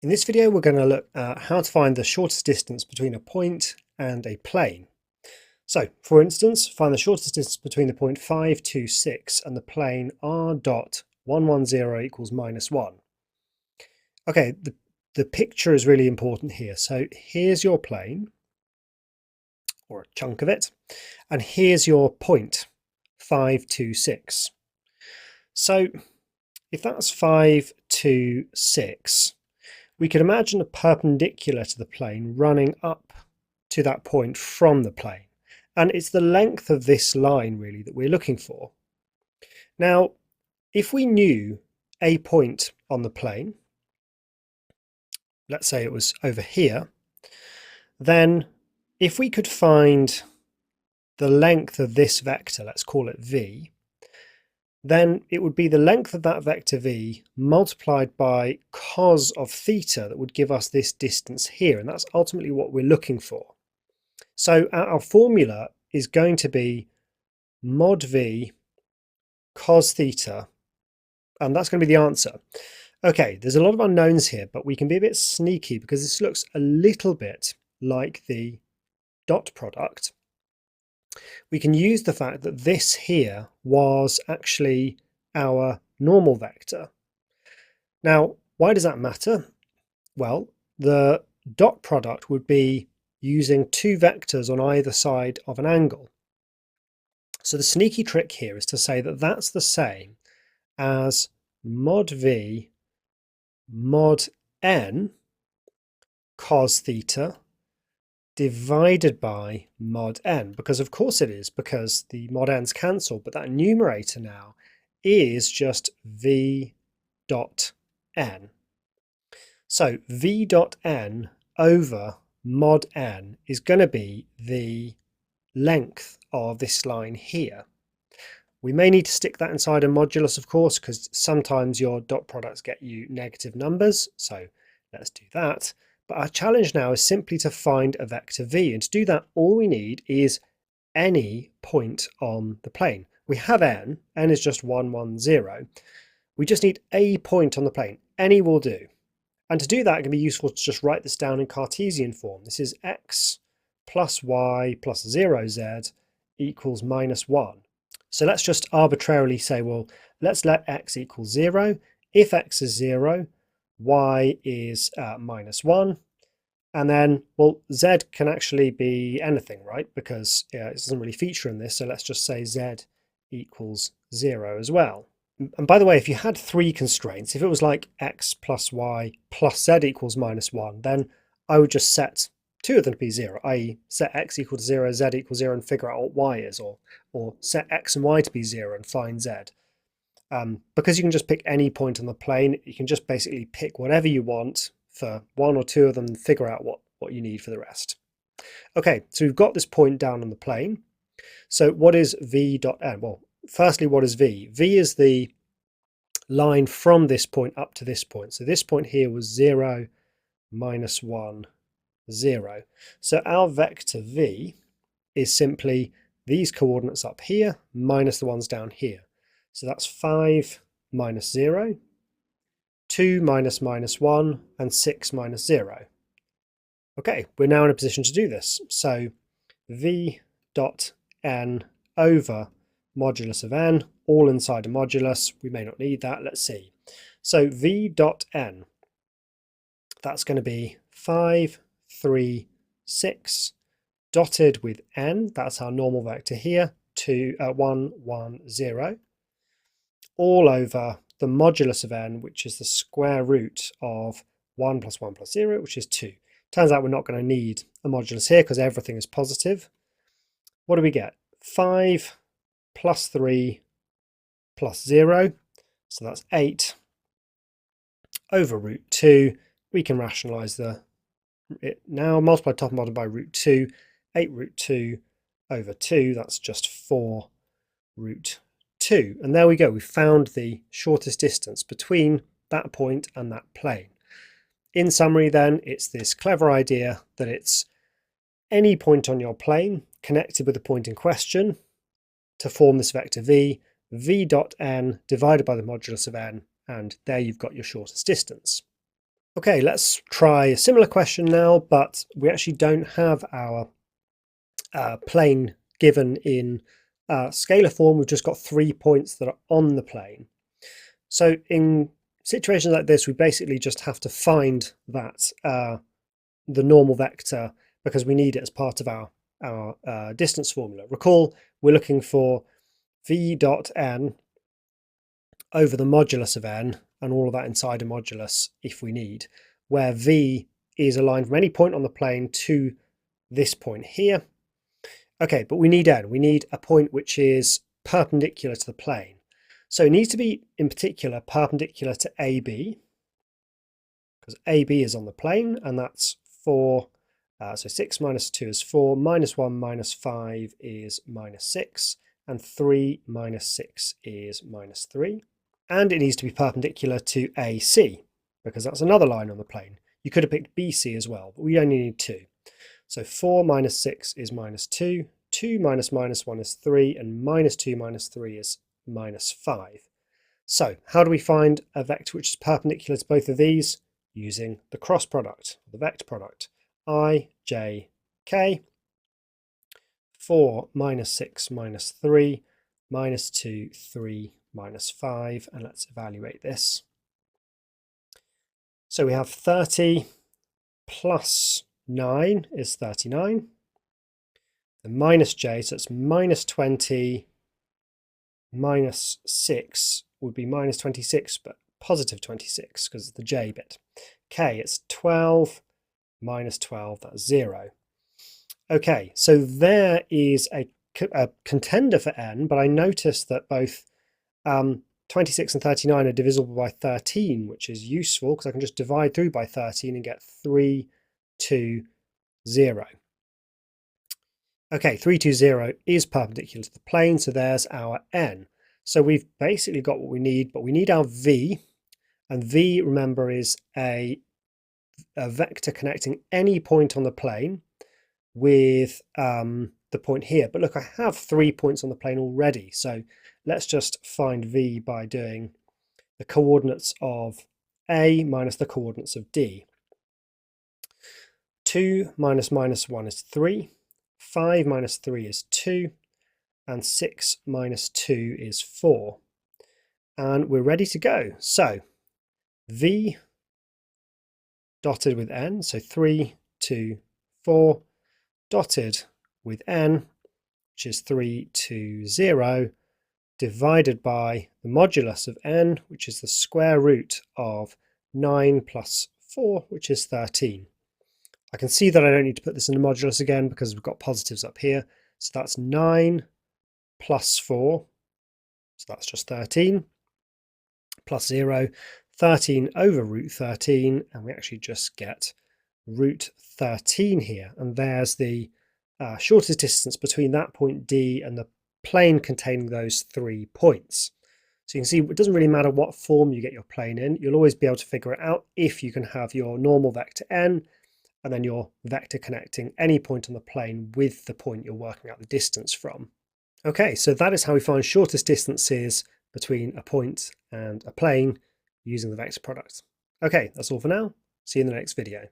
In this video, we're going to look at how to find the shortest distance between a point and a plane. So, for instance, find the shortest distance between the point 5, 2, 6 and the plane r dot 110 equals -1. Okay, the picture is really important here. So here's your plane, or a chunk of it, and here's your point, 5, 2, 6. So if that's 5, 2, 6, we could imagine a perpendicular to the plane running up to that point from the plane. And it's the length of this line really that we're looking for. Now, if we knew a point on the plane, let's say it was over here, then if we could find the length of this vector, let's call it v, then it would be the length of that vector v multiplied by cos of theta that would give us this distance here, and that's ultimately what we're looking for. So our formula is going to be mod v cos theta, and that's going to be the answer. Okay, there's a lot of unknowns here, but we can be a bit sneaky because this looks a little bit like the dot product. We can use the fact that this here was actually our normal vector. Now, why does that matter? Well, the dot product would be using two vectors on either side of an angle. So the sneaky trick here is to say that that's the same as mod v mod n cos theta divided by mod n, because of course it is, because the mod n's cancel, but that numerator now is just v dot n. So v dot n over mod n is going to be the length of this line here. We may need to stick that inside a modulus, of course, because sometimes your dot products get you negative numbers, so let's do that. But our challenge now is simply to find a vector v, and to do that all we need is any point on the plane. We have n is just 1, 1, 0. We just need a point on the plane, any will do. And to do that, it can be useful to just write this down in Cartesian form. This is x plus y plus 0z equals -1. So let's just arbitrarily say, well, let's let x equal 0. If x is 0, y is -1, and then, well, z can actually be anything, right? Because it doesn't really feature in this, so let's just say z equals 0 as well. And by the way, if you had three constraints, if it was like x plus y plus z equals -1, then I would just set two of them to be 0, i.e. set x equal to 0, z equals 0 and figure out what y is, or set x and y to be 0 and find z. Because you can just pick any point on the plane, you can just basically pick whatever you want for one or two of them and figure out what you need for the rest. Okay, so we've got this point down on the plane. So what is v dot n? Well, firstly, what is v? V is the line from this point up to this point. So this point here was 0, -1, 0. So our vector v is simply these coordinates up here minus the ones down here. So that's 5 minus 0, 2 minus -1, and 6 minus 0. Okay, we're now in a position to do this. So v dot n over modulus of n, all inside a modulus. We may not need that, let's see. So v dot n, that's going to be 5, 3, 6, dotted with n, that's our normal vector here, 1, 1, 0, all over the modulus of n, which is the square root of 1 plus 1 plus 0, which is 2. Turns out we're not going to need a modulus here because everything is positive. What do we get? 5 plus 3 plus 0, so that's 8 over root 2. We can rationalise it now. Multiply top and bottom by root 2, 8 root 2 over 2, that's just 4 root 2. And there we go, we found the shortest distance between that point and that plane. In summary then, it's this clever idea that it's any point on your plane connected with the point in question to form this vector v, v dot n divided by the modulus of n, and there you've got your shortest distance. Okay, let's try a similar question now, but we actually don't have our plane given in scalar form. We've just got 3 points that are on the plane. So in situations like this, we basically just have to find that the normal vector, because we need it as part of our distance formula. Recall, we're looking for v dot n over the modulus of n, and all of that inside a modulus if we need, where v is a line from any point on the plane to this point here. Okay, but we need n. We need a point which is perpendicular to the plane. So it needs to be, in particular, perpendicular to AB, because AB is on the plane, and that's 4. So 6 minus 2 is 4, minus 1 minus 5 is minus 6, and 3 minus 6 is minus 3. And it needs to be perpendicular to AC, because that's another line on the plane. You could have picked BC as well, but we only need 2. So 4 minus 6 is minus 2, 2 minus minus 1 is 3, and minus 2 minus 3 is minus 5. So how do we find a vector which is perpendicular to both of these? Using the cross product, the vector product. I, j, k, 4 minus 6 minus 3, minus 2, 3, minus 5, and let's evaluate this. So we have 30 plus 9 is 39. The minus j, so it's minus 20 minus 6 would be minus 26, but positive 26 because it's the j bit. K, it's 12 minus 12, that's 0. Okay, so there is a contender for n, but I noticed that both 26 and 39 are divisible by 13, which is useful because I can just divide through by 13 and get 3, 2, 0. Okay, 3, 2, 0 is perpendicular to the plane, so there's our n. So we've basically got what we need, but we need our v, and v, remember, is a vector connecting any point on the plane with the point here. But look, I have 3 points on the plane already, so let's just find v by doing the coordinates of A minus the coordinates of D. 2 minus minus 1 is 3, 5 minus 3 is 2, and 6 minus 2 is 4. And we're ready to go. So v dotted with n, so 3, 2, 4, dotted with n, which is 3, 2, 0, divided by the modulus of n, which is the square root of 9 plus 4, which is 13. I can see that I don't need to put this in the modulus again because we've got positives up here. So that's 9 plus 4, so that's just 13, plus 0, 13 over root 13, and we actually just get root 13 here. And there's the shortest distance between that point D and the plane containing those 3 points. So you can see it doesn't really matter what form you get your plane in. You'll always be able to figure it out if you can have your normal vector n and then your vector connecting any point on the plane with the point you're working out the distance from. Okay, so that is how we find shortest distances between a point and a plane using the vector product. Okay, that's all for now. See you in the next video.